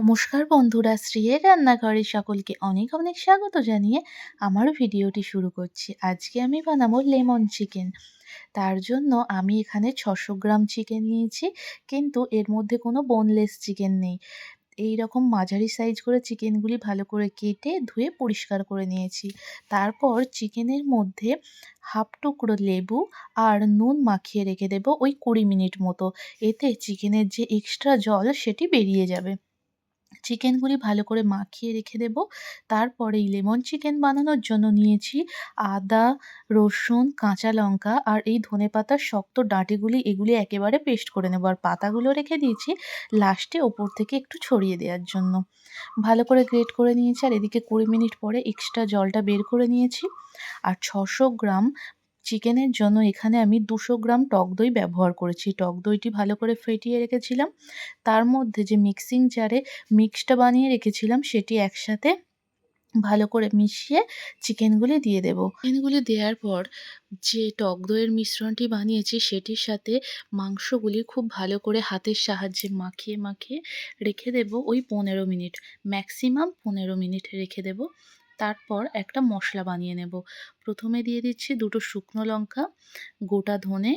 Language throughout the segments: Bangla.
নমস্কার বন্ধুরা, শ্রীয়ের রান্নাঘরে সকলকে অনেক অনেক স্বাগত জানিয়ে আমার ভিডিওটি শুরু করছি। আজকে আমি বানাবো লেমন চিকেন। তার জন্য আমি এখানে 600 গ্রাম চিকেন নিয়েছি, কিন্তু এর মধ্যে কোনো বোনলেস চিকেন নেই। এই রকম মাঝারি সাইজ করে চিকেনগুলি ভালো করে কেটে ধুয়ে পরিষ্কার করে নিয়েছি। তারপর চিকেনের মধ্যে হাফ টুকরো লেবু আর নুন মাখিয়ে রেখে দেবো ওই 20 মিনিট মতো। এতে চিকেনের যে এক্সট্রা জল সেটি বেরিয়ে যাবে। চিকেনগুলি ভালো করে মাখিয়ে রেখে দেব। তারপরে এই লেমন চিকেন বানানোর জন্য নিয়েছি আদা, রসুন, কাঁচা লঙ্কা আর এই ধনেপাতার শক্ত ডাঁটিগুলি, এগুলি একেবারে পেস্ট করে নেব। আর পাতাগুলো রেখে দিয়েছি লাস্টে ওপর থেকে একটু ছড়িয়ে দেওয়ার জন্য। ভালো করে গ্রেট করে নিয়েছি, আর এদিকে 20 মিনিট পরে এক্সট্রা জলটা বের করে নিয়েছি। আর 600 গ্রাম চিকেনের জন্য এখানে আমি 200 গ্রাম টক দই ব্যবহার করেছি। টক দইটি ভালো করে ফেটিয়ে রেখেছিলাম। তার মধ্যে যে মিক্সিং জারে মিক্সটা বানিয়ে রেখেছিলাম সেটি একসাথে ভালো করে মিশিয়ে চিকেনগুলি দিয়ে দেব। চিকেনগুলি দেওয়ার পর যে টক দইয়ের মিশ্রণটি বানিয়েছি সেটির সাথে মাংসগুলি খুব ভালো করে হাতের সাহায্যে মাখিয়ে মাখিয়ে রেখে দেব ওই 15 মিনিট, ম্যাক্সিমাম 15 মিনিট রেখে দেব। তারপর একটা মশলা বানিয়ে নেব। প্রথমে দিয়ে দিচ্ছি 2টো শুকনো লঙ্কা, গোটা ধনে,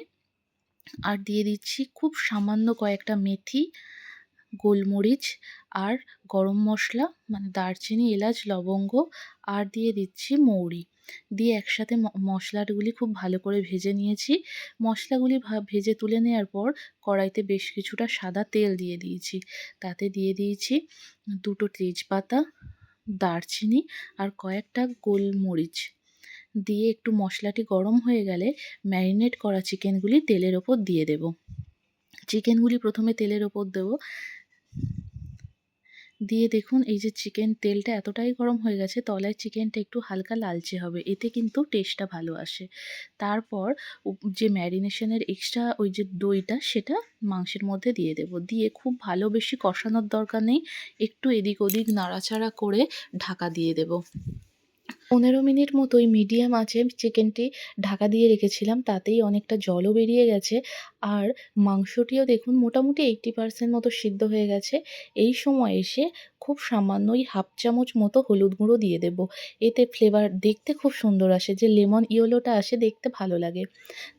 আর দিয়ে দিচ্ছি খুব সামান্য কয়েকটা মেথি, গোলমরিচ আর গরম মশলা মানে দারচিনি, এলাচ, লবঙ্গ, আর দিয়ে দিচ্ছি মৌরি। দিয়ে একসাথে মশলাগুলি খুব ভালো করে ভেজে নিয়েছি। মশলাগুলি ভেজে তুলে নেওয়ার পর কড়াইতে বেশ কিছুটা সাদা তেল দিয়ে দিয়েছি। তাতে দিয়ে দিয়েছি 2টো তেজপাতা, দারচিনি আর কয়েকটা গোলমরিচ। দিয়ে একটু মশলাটি গরম হয়ে গেলে ম্যারিনেট করা চিকেনগুলি তেলের ওপর দিয়ে দেব। চিকেনগুলি প্রথমে তেলের ওপর দেবো, দিয়ে দেখুন এই যে তেলটা এতটাই গরম হয়ে গেছে, তলায় চিকেনটা একটু হালকা লালচে হবে, এতে কিন্তু টেস্টটা ভালো আসে। তারপর যে ম্যারিনেশনের এক্সট্রা ওই যে দইটা সেটা মাংসের মধ্যে দিয়ে দেব। দিয়ে খুব ভালো বেশি কষানোর দরকার নেই, একটু এদিক ওদিক নাড়াচাড়া করে ঢাকা দিয়ে দেব। 15 মিনিট মতোই মিডিয়াম আঁচে চিকেনটি ঢাকা দিয়ে রেখেছিলাম, তাতেই অনেকটা জলও বেরিয়ে গেছে। আর মাংসটিও দেখুন মোটামুটি 80% মতো সিদ্ধ হয়ে গেছে। এই সময় এসে খুব সামান্য ওই হাফ চামচ মতো হলুদ গুঁড়ো দিয়ে দেব। এতে ফ্লেভার দেখতে খুব সুন্দর আসে, যে লেমন ইয়েলোটা আসে দেখতে ভালো লাগে।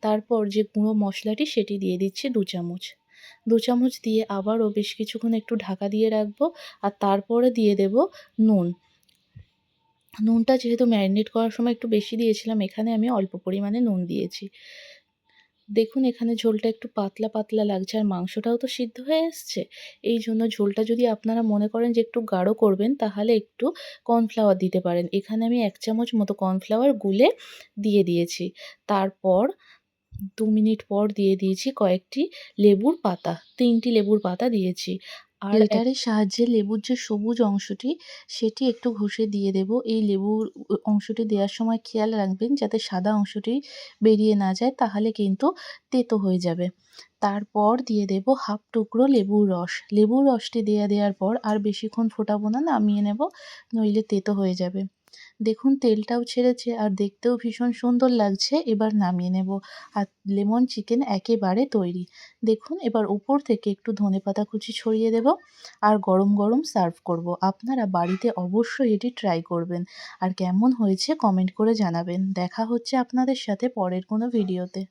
তারপর যে গুঁড়ো মশলাটি সেটি দিয়ে দিচ্ছি 2 চামচ। 2 চামচ দিয়ে আবারও বেশ কিছুক্ষণ একটু ঢাকা দিয়ে রাখবো। আর তারপরে দিয়ে দেব নুন। নুনটা যেহেতু ম্যারিনেট করার সময় একটু বেশি দিয়েছিলাম, এখানে আমি অল্প পরিমাণে নুন দিয়েছি। দেখুন এখানে ঝোলটা একটু পাতলা পাতলা লাগছে, আর মাংসটাও তো সিদ্ধ হয়ে এসছে। এই জন্য ঝোলটা যদি আপনারা মনে করেন যে একটু গাঢ় করবেন, তাহলে একটু কর্নফ্লাওয়ার দিতে পারেন। এখানে আমি 1 চামচ মতো কর্নফ্লাওয়ার গুলে দিয়ে দিয়েছি। তারপর 2 মিনিট পর দিয়ে দিয়েছি কয়েকটি লেবুর পাতা, 3টি লেবুর পাতা দিয়েছি। আর গ্রেটারের সাহায্যে লেবুর যে সবুজ অংশটি সেটি একটু ঘষে দিয়ে দেব। এই লেবুর অংশটি দেওয়ার সময় খেয়াল রাখবেন যাতে সাদা অংশটি বেরিয়ে না যায়, তাহলে কিন্তু তেতো হয়ে যাবে। তারপর দিয়ে দেব হাফ টুকরো লেবুর রস। লেবুর রসটি দেওয়ার পর আর বেশিক্ষণ ফোটাবো না, নামিয়ে নেব, নইলে তেতো হয়ে যাবে। দেখুন তেলটাও ছেড়েছে আর দেখতেও ভীষণ সুন্দর লাগছে। এবার নামিয়ে নেব, আর লেমন চিকেন একেবারে তৈরি। দেখুন এবার উপর থেকে একটু ধনেপাতা কুচি ছড়িয়ে দেব, আর গরম গরম সার্ভ করব। আপনারা বাড়িতে অবশ্যই এটি ট্রাই করবেন, আর কেমন হয়েছে কমেন্ট করে জানাবেন। দেখা হচ্ছে আপনাদের সাথে পরের কোনো ভিডিওতে।